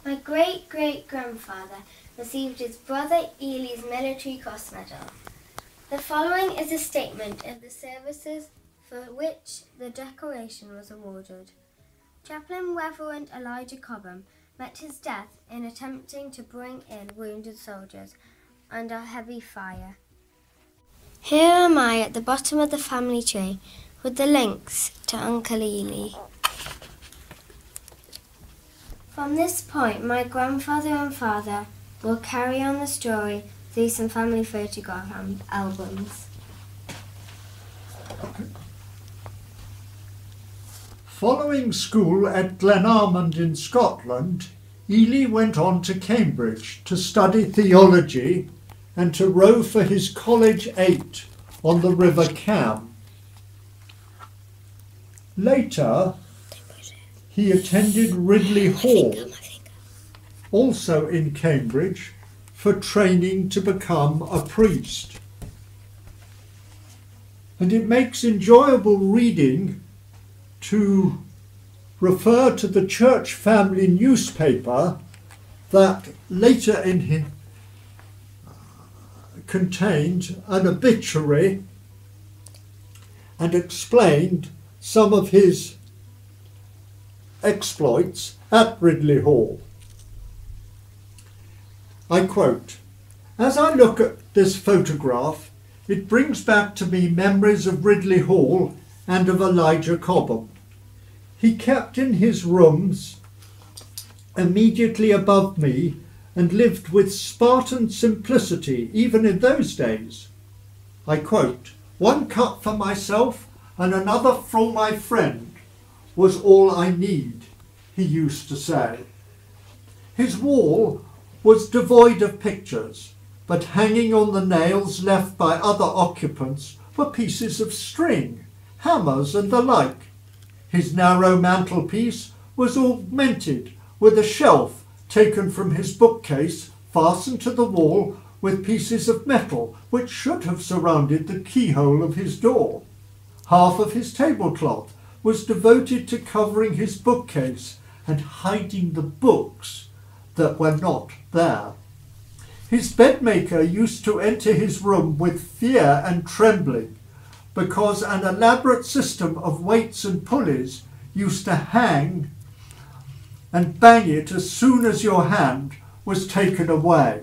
My great-great-grandfather received his brother Ely's Military Cross Medal. The following is a statement of the services for which the decoration was awarded. Chaplain Reverend Elijah Cobham met his death in attempting to bring in wounded soldiers under heavy fire. Here am I at the bottom of the family tree with the links to Uncle Ely. From this point, my grandfather and father will carry on the story through some family photograph albums. Following school at Glenarmond in Scotland, Ely went on to Cambridge to study theology and to row for his College 8 on the River Cam. Later, he attended Ridley Hall, also in Cambridge, for training to become a priest. And it makes enjoyable reading to refer to the church family newspaper that later in him contained an obituary and explained some of his exploits at Ridley Hall. I quote, "As I look at this photograph, it brings back to me memories of Ridley Hall and of Elijah Cobham. He kept in his rooms immediately above me and lived with Spartan simplicity even in those days. I quote, 'One cup for myself and another for my friend was all I need,' he used to say. His wall was devoid of pictures, but hanging on the nails left by other occupants were pieces of string, hammers and the like. His narrow mantelpiece was augmented with a shelf taken from his bookcase, fastened to the wall with pieces of metal which should have surrounded the keyhole of his door. Half of his tablecloth was devoted to covering his bookcase and hiding the books that were not there. His bedmaker used to enter his room with fear and trembling, because an elaborate system of weights and pulleys used to hang and bang it as soon as your hand was taken away.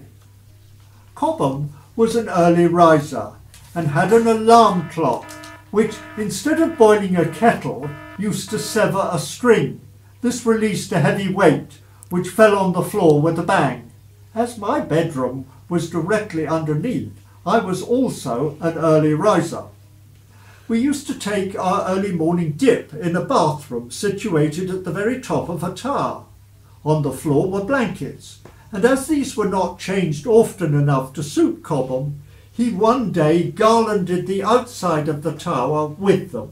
Cobham was an early riser and had an alarm clock which, instead of boiling a kettle, used to sever a string. This released a heavy weight which fell on the floor with a bang. As my bedroom was directly underneath, I was also an early riser. We used to take our early morning dip in a bathroom situated at the very top of a tower. On the floor were blankets, and as these were not changed often enough to suit Cobham, he one day garlanded the outside of the tower with them.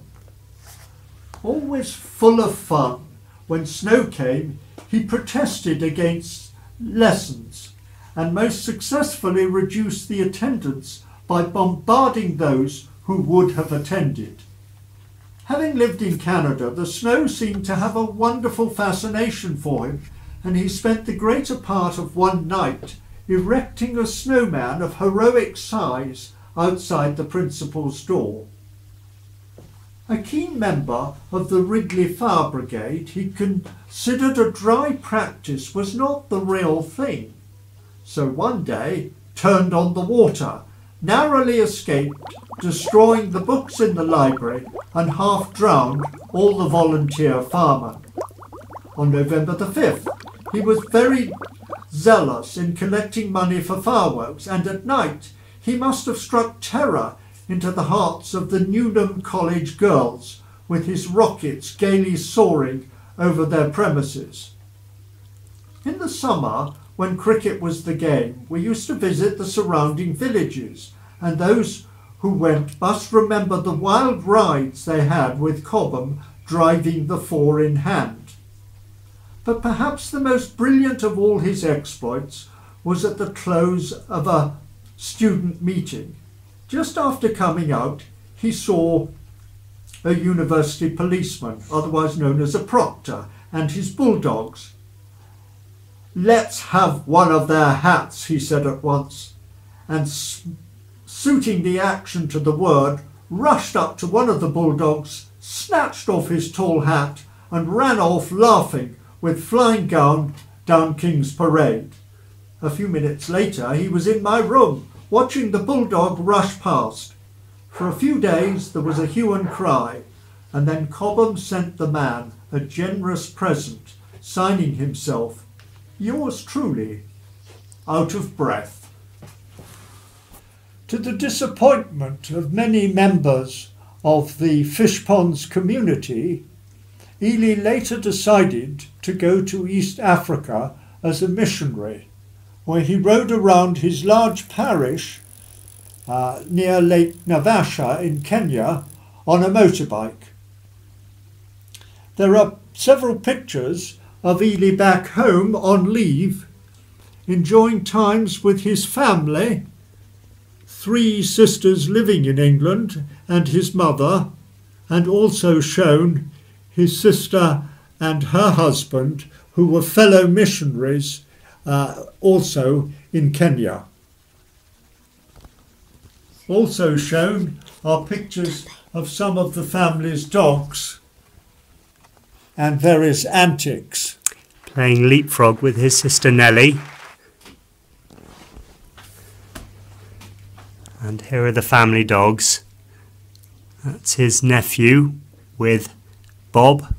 Always full of fun, when snow came, he protested against lessons and most successfully reduced the attendance by bombarding those who would have attended. Having lived in Canada, the snow seemed to have a wonderful fascination for him, and he spent the greater part of one night erecting a snowman of heroic size outside the principal's door. A keen member of the Ridley Fire Brigade, he considered a dry practice was not the real thing. So one day turned on the water, narrowly escaped, destroying the books in the library, and half drowned all the volunteer firemen. On November the 5th, he was very zealous in collecting money for fireworks, and at night he must have struck terror into the hearts of the Newnham College girls with his rockets gaily soaring over their premises. In the summer, when cricket was the game, we used to visit the surrounding villages, and those who went must remember the wild rides they had with Cobham driving the four in hand. But perhaps the most brilliant of all his exploits was at the close of a student meeting. Just after coming out, he saw a university policeman, otherwise known as a proctor, and his bulldogs, "Let's have one of their hats," he said at once, and suiting the action to the word, rushed up to one of the bulldogs, snatched off his tall hat, and ran off laughing with flying gown down King's Parade. A few minutes later he was in my room, watching the bulldog rush past. For a few days there was a hue and cry, and then Cobham sent the man a generous present, signing himself, "Yours truly," out of breath. To the disappointment of many members of the Fishponds community, Ely later decided to go to East Africa as a missionary, where he rode around his large parish near Lake Naivasha in Kenya on a motorbike. There are several pictures of Ely back home on leave, enjoying times with his family, 3 sisters living in England and his mother, and also shown his sister and her husband, who were fellow missionaries also in Kenya. Also shown are pictures of some of the family's dogs and various antics. Playing leapfrog with his sister Nellie. And here are the family dogs. That's his nephew with Bob,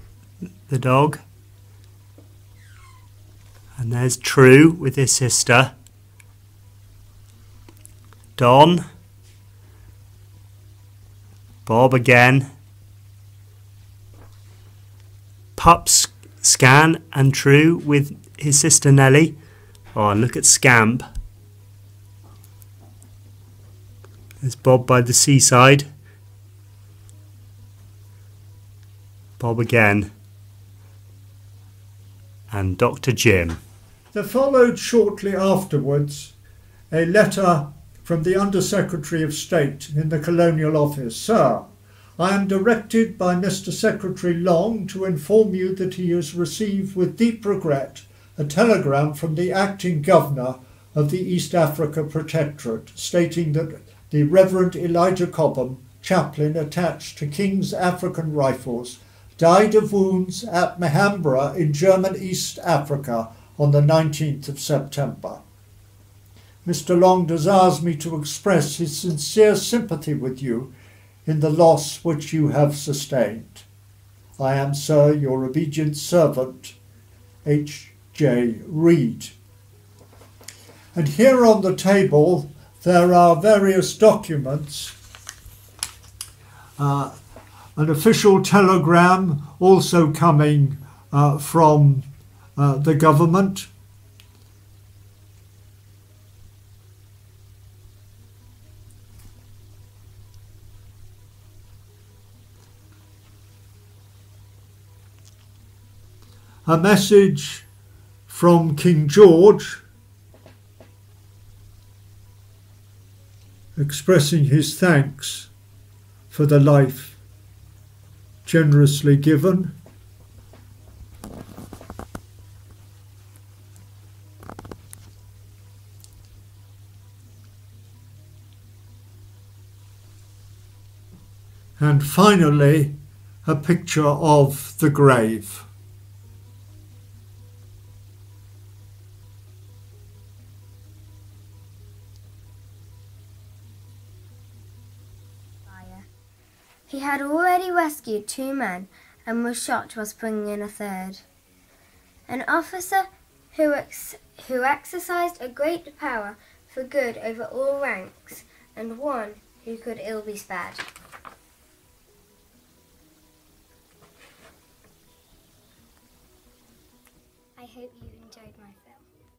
the dog. And there's True with his sister. Don. Bob again. Pups, Scan and True with his sister Nellie. Oh, and look at Scamp. There's Bob by the seaside. Bob again. And Dr. Jim. There followed shortly afterwards a letter from the Under-Secretary of State in the Colonial Office. "Sir, I am directed by Mr. Secretary Long to inform you that he has received with deep regret a telegram from the Acting Governor of the East Africa Protectorate stating that the Reverend Elijah Cobham, chaplain attached to King's African Rifles, died of wounds at Mahambra in German East Africa on the 19th of September. Mr. Long desires me to express his sincere sympathy with you in the loss which you have sustained. I am, sir, your obedient servant, H.J. Reed." And here on the table there are various documents, an official telegram also coming from the government. A message from King George expressing his thanks for the life generously given. And finally, a picture of the grave. He had already rescued 2 men and was shot whilst bringing in a third. An officer who exercised a great power for good over all ranks, and one who could ill be spared. I hope you